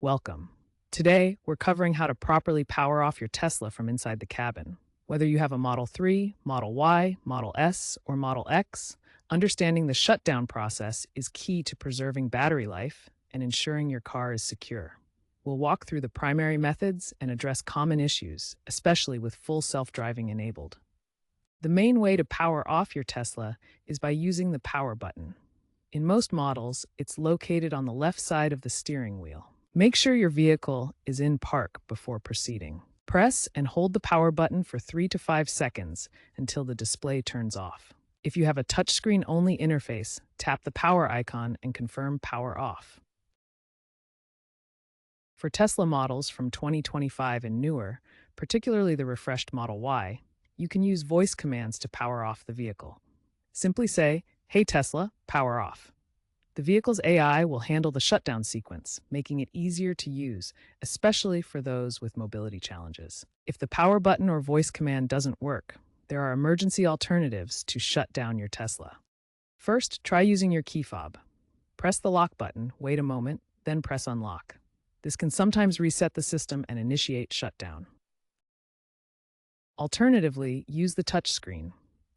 Welcome. Today, we're covering how to properly power off your Tesla from inside the cabin. Whether you have a Model 3, Model Y, Model S, or Model X, understanding the shutdown process is key to preserving battery life and ensuring your car is secure. We'll walk through the primary methods and address common issues, especially with full self-driving enabled. The main way to power off your Tesla is by using the power button. In most models, it's located on the left side of the steering wheel. Make sure your vehicle is in park before proceeding. Press and hold the power button for 3 to 5 seconds until the display turns off. If you have a touchscreen-only interface, tap the power icon and confirm power off. For Tesla models from 2025 and newer, particularly the refreshed Model Y, you can use voice commands to power off the vehicle. Simply say, "Hey Tesla, power off." The vehicle's AI will handle the shutdown sequence, making it easier to use, especially for those with mobility challenges. If the power button or voice command doesn't work, there are emergency alternatives to shut down your Tesla. First, try using your key fob. Press the lock button, wait a moment, then press unlock. This can sometimes reset the system and initiate shutdown. Alternatively, use the touchscreen.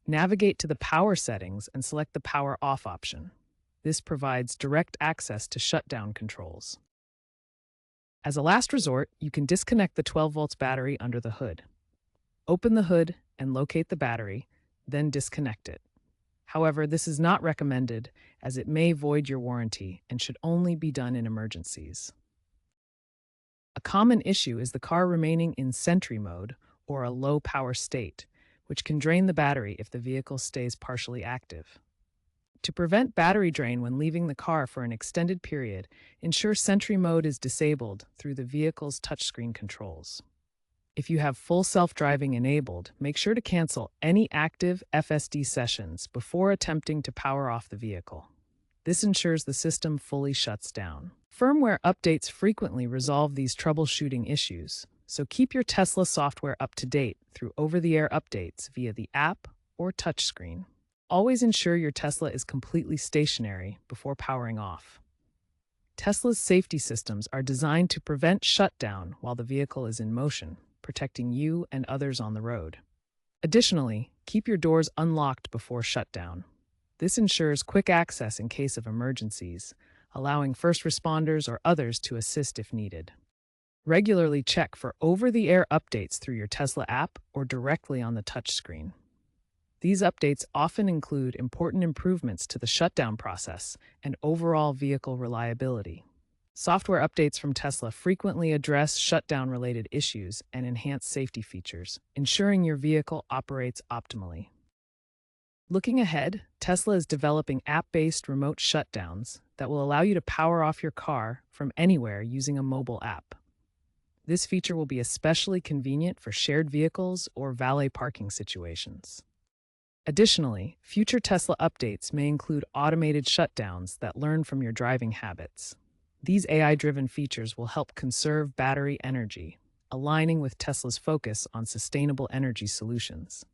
Navigate to the power settings and select the power off option. This provides direct access to shutdown controls. As a last resort, you can disconnect the 12 volts battery under the hood. Open the hood and locate the battery, then disconnect it. However, this is not recommended as it may void your warranty and should only be done in emergencies. A common issue is the car remaining in Sentry mode or a low power state, which can drain the battery if the vehicle stays partially active. To prevent battery drain when leaving the car for an extended period, ensure Sentry mode is disabled through the vehicle's touchscreen controls. If you have full self-driving enabled, make sure to cancel any active FSD sessions before attempting to power off the vehicle. This ensures the system fully shuts down. Firmware updates frequently resolve these troubleshooting issues, so keep your Tesla software up to date through over-the-air updates via the app or touchscreen. Always ensure your Tesla is completely stationary before powering off. Tesla's safety systems are designed to prevent shutdown while the vehicle is in motion, protecting you and others on the road. Additionally, keep your doors unlocked before shutdown. This ensures quick access in case of emergencies, allowing first responders or others to assist if needed. Regularly check for over-the-air updates through your Tesla app or directly on the touchscreen. These updates often include important improvements to the shutdown process and overall vehicle reliability. Software updates from Tesla frequently address shutdown-related issues and enhance safety features, ensuring your vehicle operates optimally. Looking ahead, Tesla is developing app-based remote shutdowns that will allow you to power off your car from anywhere using a mobile app. This feature will be especially convenient for shared vehicles or valet parking situations. Additionally, future Tesla updates may include automated shutdowns that learn from your driving habits. These AI-driven features will help conserve battery energy, aligning with Tesla's focus on sustainable energy solutions.